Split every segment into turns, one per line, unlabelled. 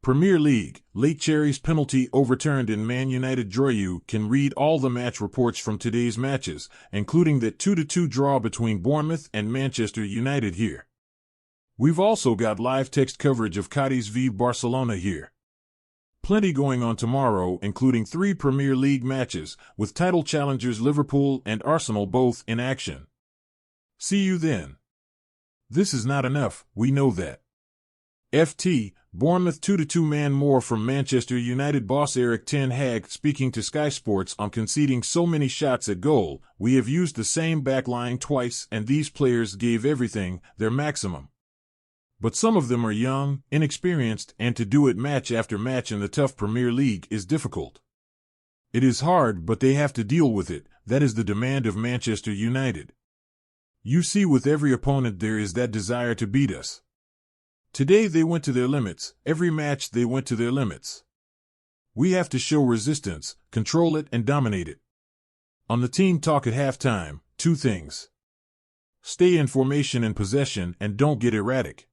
Premier League, late Cherries penalty overturned in Man United draw. You can read all the match reports from today's matches, including that 2-2 draw between Bournemouth and Manchester United here. We've also got live text coverage of Cadiz v Barcelona here. Plenty going on tomorrow, including 3 Premier League matches, with title challengers Liverpool and Arsenal both in action. See you then. This is not enough, we know that. A.F.C. Bournemouth 2-2 man more from Manchester United boss Erik Ten Hag speaking to Sky Sports on conceding so many shots at goal. We have used the same back line twice and these players gave everything, their maximum. But some of them are young, inexperienced, and to do it match after match in the tough Premier League is difficult. It is hard, but they have to deal with it. That is the demand of Manchester United. You see, with every opponent there is that desire to beat us. Today they went to their limits. Every match they went to their limits. We have to show resistance, control it, and dominate it. On the team talk at halftime, 2 things. Stay in formation and possession and don't get erratic.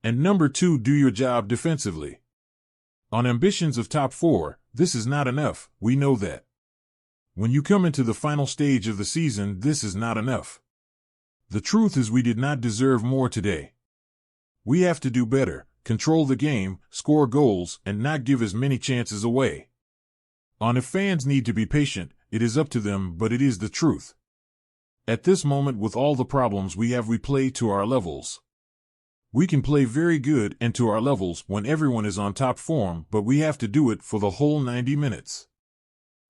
And number 2, do your job defensively. On ambitions of top 4, this is not enough, we know that. When you come into the final stage of the season, this is not enough. The truth is we did not deserve more today. We have to do better, control the game, score goals, and not give as many chances away. If fans need to be patient, it is up to them, but it is the truth. At this moment, with all the problems we have, we play to our levels. We can play very good and to our levels when everyone is on top form, but we have to do it for the whole 90 minutes.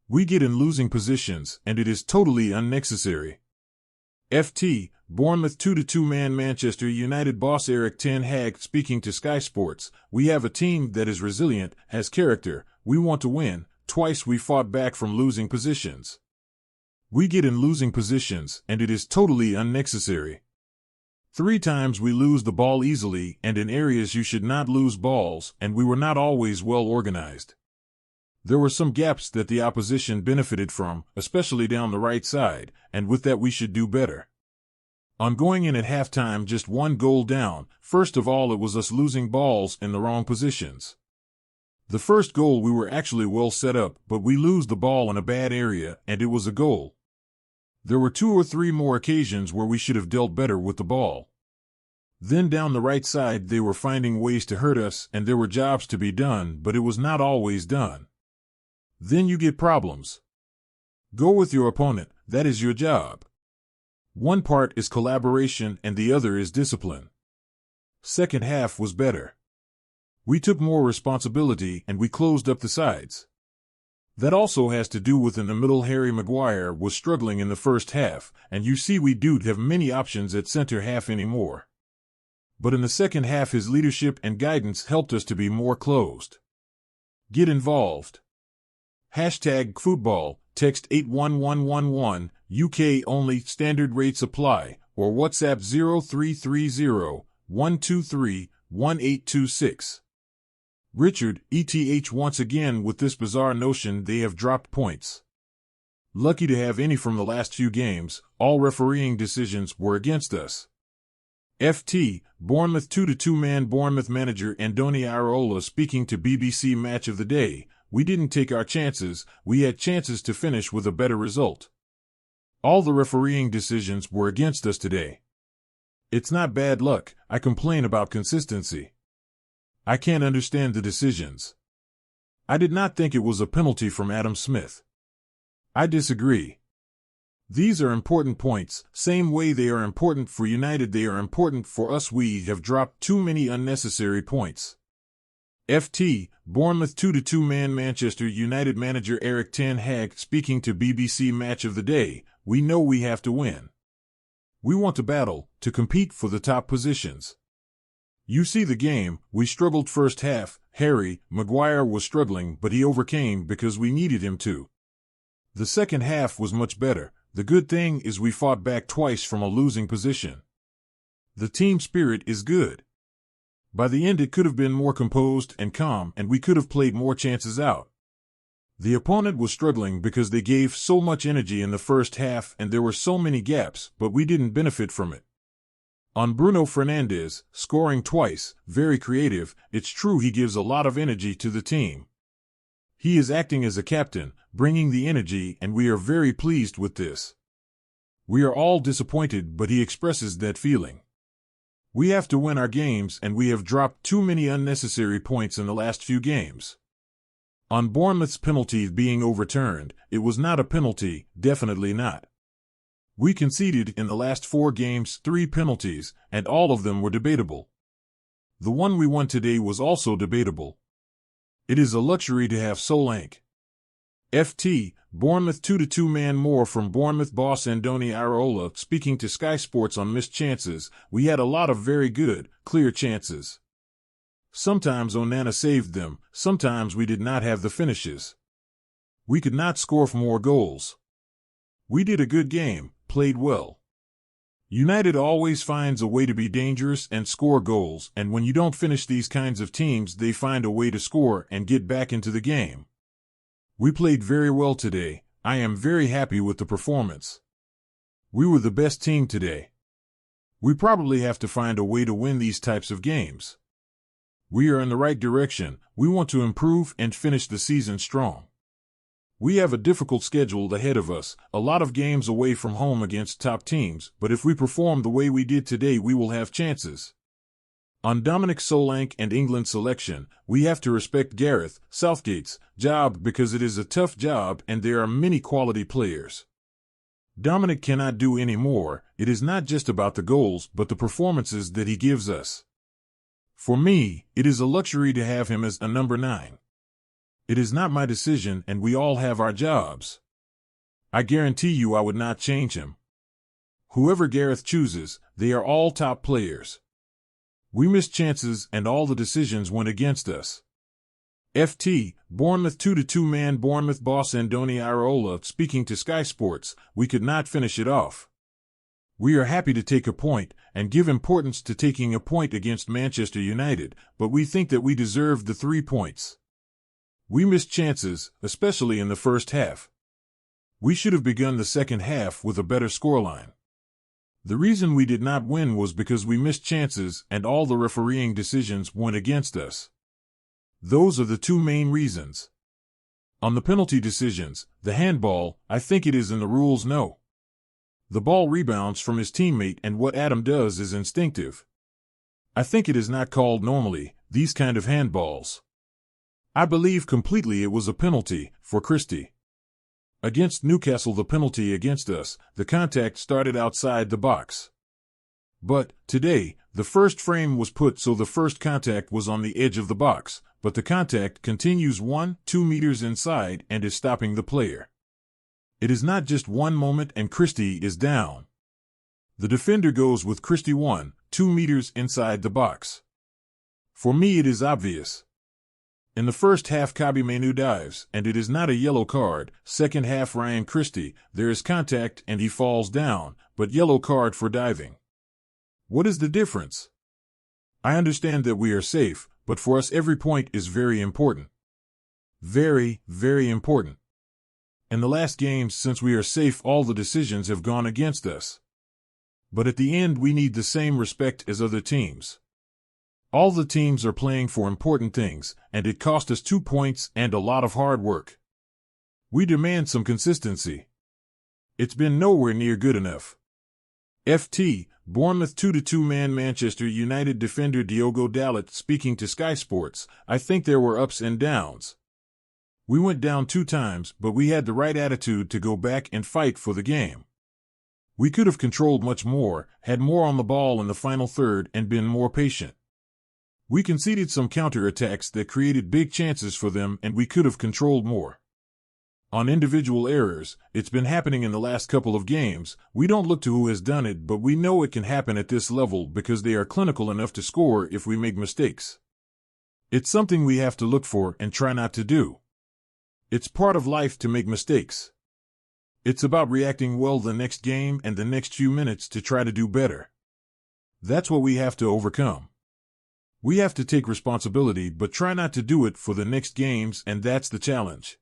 We get in losing positions, and it is totally unnecessary. A.F.C. Bournemouth 2-2 man Manchester United boss Erik Ten Hag speaking to Sky Sports. We have a team that is resilient, has character, we want to win. Twice we fought back from losing positions. We get in losing positions, and it is totally unnecessary. 3 times we lose the ball easily and in areas you should not lose balls, and we were not always well organized. There were some gaps that the opposition benefited from, especially down the right side, and with that we should do better. On going in at halftime just 1 goal down, first of all it was us losing balls in the wrong positions. The first goal we were actually well set up, but we lose the ball in a bad area, and it was a goal. There were 2 or 3 more occasions where we should have dealt better with the ball. Then down the right side they were finding ways to hurt us, and there were jobs to be done, but it was not always done. Then you get problems. Go with your opponent, that is your job. One part is collaboration and the other is discipline. Second half was better. We took more responsibility and we closed up the sides. That also has to do with in the middle. Harry Maguire was struggling in the first half, and you see we don't have many options at center half anymore. But in the second half his leadership and guidance helped us to be more closed. Get involved. #football, text 81111, UK only, standard rates apply, or WhatsApp 0330-123-1826. Richard, ETH once again with this bizarre notion they have dropped points. Lucky to have any from the last few games, all refereeing decisions were against us. A.F.C. Bournemouth 2-2 man Bournemouth manager Andoni Iraola speaking to BBC Match of the Day. We didn't take our chances, we had chances to finish with a better result. All the refereeing decisions were against us today. It's not bad luck, I complain about consistency. I can't understand the decisions. I did not think it was a penalty from Adam Smith. I disagree. These are important points, same way they are important for United they are important for us. We have dropped too many unnecessary points. A.F.C. Bournemouth 2-2 man Manchester United manager Erik Ten Hag speaking to BBC Match of the Day. We know we have to win. We want to battle, to compete for the top positions. You see the game, we struggled first half. Harry Maguire was struggling, but he overcame because we needed him to. The second half was much better. The good thing is we fought back twice from a losing position. The team spirit is good. By the end it could have been more composed and calm, and we could have played more chances out. The opponent was struggling because they gave so much energy in the first half and there were so many gaps, but we didn't benefit from it. On Bruno Fernandes, scoring twice, very creative. It's true he gives a lot of energy to the team. He is acting as a captain, bringing the energy, and we are very pleased with this. We are all disappointed, but he expresses that feeling. We have to win our games, and we have dropped too many unnecessary points in the last few games. On Bournemouth's penalty being overturned, it was not a penalty, definitely not. We conceded in the last 4 games 3 penalties, and all of them were debatable. The one we won today was also debatable. It is a luxury to have Solanke. FT, Bournemouth 2-2 man more from Bournemouth boss Andoni Iraola speaking to Sky Sports on missed chances. We had a lot of very good, clear chances. Sometimes Onana saved them, sometimes we did not have the finishes. We could not score for more goals. We did a good game, played well. United always finds a way to be dangerous and score goals, and when you don't finish these kinds of teams, they find a way to score and get back into the game. We played very well today. I am very happy with the performance. We were the best team today. We probably have to find a way to win these types of games. We are in the right direction. We want to improve and finish the season strong. We have a difficult schedule ahead of us, a lot of games away from home against top teams, but if we perform the way we did today, we will have chances. On Dominic Solanke and England selection, we have to respect Gareth Southgate's job because it is a tough job and there are many quality players. Dominic cannot do any more. It is not just about the goals, but the performances that he gives us. For me, it is a luxury to have him as a number 9. It is not my decision, and we all have our jobs. I guarantee you I would not change him. Whoever Gareth chooses, they are all top players. We missed chances, and all the decisions went against us. FT, Bournemouth 2-2 man Bournemouth boss Andoni Iraola speaking to Sky Sports, we could not finish it off. We are happy to take a point, and give importance to taking a point against Manchester United, but we think that we deserved the 3 points. We missed chances, especially in the first half. We should have begun the second half with a better scoreline. The reason we did not win was because we missed chances and all the refereeing decisions went against us. Those are the 2 main reasons. On the penalty decisions, the handball, I think it is in the rules no. The ball rebounds from his teammate and what Adam does is instinctive. I think it is not called normally, these kind of handballs. I believe completely it was a penalty for Christie. Against Newcastle, the penalty against us, the contact started outside the box. But, today, the first frame was put so the first contact was on the edge of the box, but the contact continues 1-2 meters inside and is stopping the player. It is not just one moment and Christie is down. The defender goes with Christie 1-2 meters inside the box. For me it is obvious. In the first half, Man Utd dives, and it is not a yellow card. Second half, Ryan Christie, there is contact and he falls down, but yellow card for diving. What is the difference? I understand that we are safe, but for us every point is very important. Very, very important. In the last games since we are safe, all the decisions have gone against us. But at the end we need the same respect as other teams. All the teams are playing for important things, and it cost us 2 points and a lot of hard work. We demand some consistency. It's been nowhere near good enough. FT, Bournemouth 2-2 man Manchester United defender Diogo Dalot speaking to Sky Sports, I think there were ups and downs. We went down 2 times, but we had the right attitude to go back and fight for the game. We could have controlled much more, had more on the ball in the final third, and been more patient. We conceded some counter-attacks that created big chances for them, and we could have controlled more. On individual errors, it's been happening in the last couple of games. We don't look to who has done it, but we know it can happen at this level because they are clinical enough to score if we make mistakes. It's something we have to look for and try not to do. It's part of life to make mistakes. It's about reacting well the next game and the next few minutes to try to do better. That's what we have to overcome. We have to take responsibility but try not to do it for the next games, and that's the challenge.